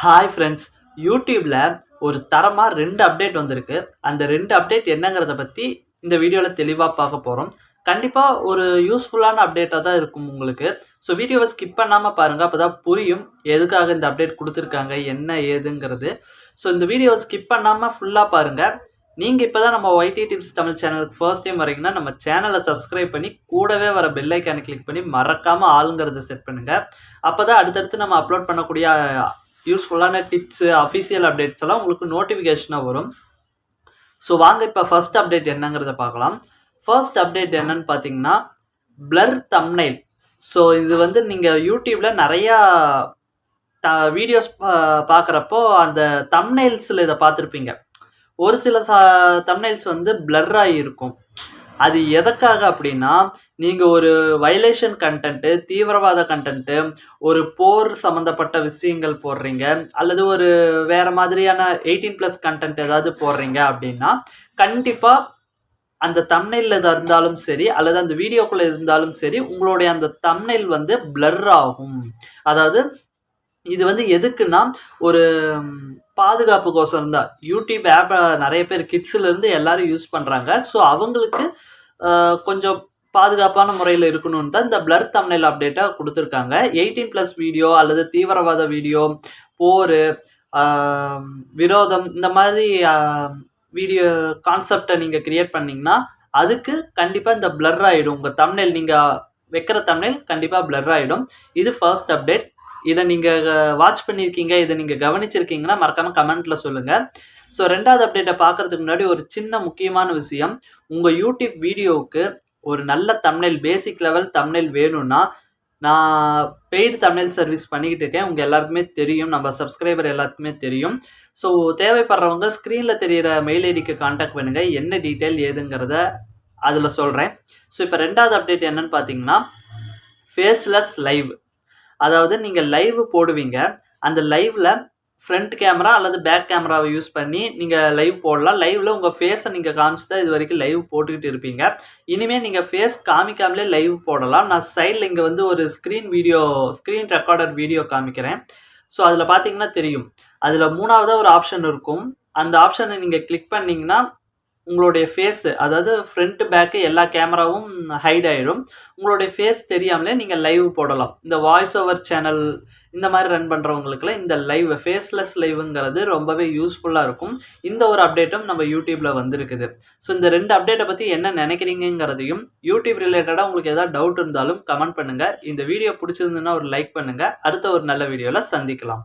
Hi friends, யூடியூப்ல ஒரு தரமாக 2 அப்டேட் வந்திருக்கு. அந்த 2 அப்டேட் என்னங்கிறத பற்றி இந்த வீடியோவில் தெளிவாக பார்க்க போகிறோம். கண்டிப்பாக ஒரு யூஸ்ஃபுல்லான அப்டேட்டாக தான் இருக்கும் உங்களுக்கு. ஸோ வீடியோவை ஸ்கிப் பண்ணாமல் பாருங்கள், அப்போ தான் புரியும் எதுக்காக இந்த அப்டேட் கொடுத்துருக்காங்க, என்ன ஏதுங்கிறது. ஸோ இந்த வீடியோவை ஸ்கிப் பண்ணாமல் ஃபுல்லாக பாருங்கள். நீங்கள் இப்போ தான் நம்ம ஒய்டி டிப்ஸ் தமிழ் சேனலுக்கு ஃபர்ஸ்ட் டைம் வரீங்கன்னா நம்ம சேனலை சப்ஸ்கிரைப் பண்ணி கூடவே வர பெல் ஐக்கானை கிளிக் பண்ணி மறக்காமல் ஆளுங்கிறத செட் பண்ணுங்கள். அப்போ தான் அடுத்தடுத்து நம்ம அப்லோட் பண்ணக்கூடிய யூஸ்ஃபுல்லான டிப்ஸு, அஃபிஷியல் அப்டேட்ஸ் எல்லாம் உங்களுக்கு நோட்டிஃபிகேஷனாக வரும். ஸோ வாங்க இப்போ ஃபர்ஸ்ட் அப்டேட் என்னங்கிறத பார்க்கலாம். ஃபர்ஸ்ட் அப்டேட் என்னன்னு பார்த்தீங்கன்னா பிளர் தம்ப்நெயில். ஸோ இது வந்து நீங்கள் யூடியூப்பில் நிறையா வீடியோஸ் பார்க்குறப்போ அந்த தம்ப்நெயில்ஸில் இதை பார்த்துருப்பீங்க. ஒரு சில தம்ப்நெயில்ஸ் வந்து பிளர்ராகி இருக்கும். அது எதற்காக அப்படின்னா, நீங்கள் ஒரு வயலேஷன் கண்டென்ட்டு, தீவிரவாத கண்டென்ட்டு, ஒரு போர் சம்மந்தப்பட்ட விஷயங்கள் போடுறீங்க, அல்லது ஒரு வேறு மாதிரியான 18+ கண்டென்ட் ஏதாவது போடுறீங்க அப்படின்னா, கண்டிப்பாக அந்த தம்ப்நெயிலில் இருந்தாலும் சரி, அல்லது அந்த வீடியோக்குள்ளே இருந்தாலும் சரி, உங்களுடைய அந்த தம்ப்நெயில் வந்து பிளர் ஆகும். அதாவது இது வந்து எதுக்குன்னா, ஒரு பாதுகாப்புக்கோசரம் தான். யூடியூப் ஆப்பை நிறைய பேர் கிட்ஸ்லேருந்து எல்லாரும் யூஸ் பண்ணுறாங்க. ஸோ அவங்களுக்கு கொஞ்சம் பாதுகாப்பான முறையில் இருக்கணும்னு தான் இந்த பிளர் தம்ப்நெயில் அப்டேட்டாக கொடுத்துருக்காங்க. 18+ வீடியோ அல்லது தீவிரவாத வீடியோ, போர், விரோதம், இந்த மாதிரி வீடியோ கான்செப்டை நீங்கள் க்ரியேட் பண்ணிங்கன்னா அதுக்கு கண்டிப்பாக இந்த பிளர் ஆகிடும். உங்கள் தம்ப்நெயில், நீங்கள் வைக்கிற தம்ப்நெயில் கண்டிப்பாக பிளர் ஆகிடும். இது ஃபர்ஸ்ட் அப்டேட். இதை நீங்கள் வாட்ச் பண்ணியிருக்கீங்க, இதை நீங்கள் கவனிச்சிருக்கீங்கன்னா மறக்காமல் கமெண்ட்டில் சொல்லுங்கள். ஸோ ரெண்டாவது அப்டேட்டை பார்க்குறதுக்கு முன்னாடி ஒரு சின்ன முக்கியமான விஷயம். உங்கள் யூடியூப் வீடியோவுக்கு ஒரு நல்ல தம்ப்நெயில், பேசிக் லெவல் தம்ப்நெயில் வேணும்னா நான் பெய்டு தம்ப்நெயில் சர்வீஸ் பண்ணிக்கிட்டு இருக்கேன். உங்கள் எல்லாருக்குமே தெரியும், நம்ம சப்ஸ்கிரைபர் எல்லாத்துக்குமே தெரியும். ஸோ தேவைப்படுறவங்க ஸ்க்ரீனில் தெரிகிற மெயில் ஐடிக்கு கான்டாக்ட் பண்ணுங்கள். என்ன டீட்டெயில் ஏதுங்கிறத அதில் சொல்கிறேன். ஸோ இப்போ ரெண்டாவது அப்டேட் என்னன்னு பார்த்தீங்கன்னா ஃபேஸ்லெஸ் லைவ். அதாவது நீங்கள் லைவ் போடுவீங்க, அந்த லைவில் ஃப்ரண்ட் கேமரா அல்லது பேக் கேமராவை யூஸ் பண்ணி நீங்கள் லைவ் போடலாம். லைவில் உங்கள் ஃபேஸை நீங்கள் காமிச்சு தான் இது வரைக்கும் லைவ் போட்டுக்கிட்டு இருப்பீங்க. இனிமேல் நீங்கள் ஃபேஸ் காமிக்காமலே லைவ் போடலாம். நான் சைடில் இங்கே வந்து ஒரு ஸ்க்ரீன் ரெக்கார்டர் வீடியோ காமிக்கிறேன். ஸோ அதில் பார்த்தீங்கன்னா தெரியும், அதில் 3ஆவதாக ஒரு ஆப்ஷன் இருக்கும். அந்த ஆப்ஷனை நீங்கள் கிளிக் பண்ணிங்கன்னா உங்களுடைய ஃபேஸு, அதாவது ஃப்ரண்ட் பேக்கு எல்லா கேமராவும் ஹைட் ஆகிடும். உங்களுடைய ஃபேஸ் தெரியாமலே நீங்கள் லைவ் போடலாம். இந்த வாய்ஸ் ஓவர் சேனல் இந்த மாதிரி ரன் பண்ணுறவங்களுக்குலாம் இந்த லைவ், ஃபேஸ்லெஸ் லைவுங்கிறது ரொம்பவே யூஸ்ஃபுல்லாக இருக்கும். இந்த ஒரு அப்டேட்டும் நம்ம யூடியூப்பில் வந்திருக்குது. ஸோ இந்த 2 அப்டேட்டை பற்றி என்ன நினைக்கிறீங்கிறதையும், யூடியூப் ரிலேட்டடாக உங்களுக்கு ஏதாவது டவுட் இருந்தாலும் கமெண்ட் பண்ணுங்கள். இந்த வீடியோ பிடிச்சிருந்துன்னா ஒரு லைக் பண்ணுங்கள். அடுத்த ஒரு நல்ல வீடியோவில் சந்திக்கலாம்.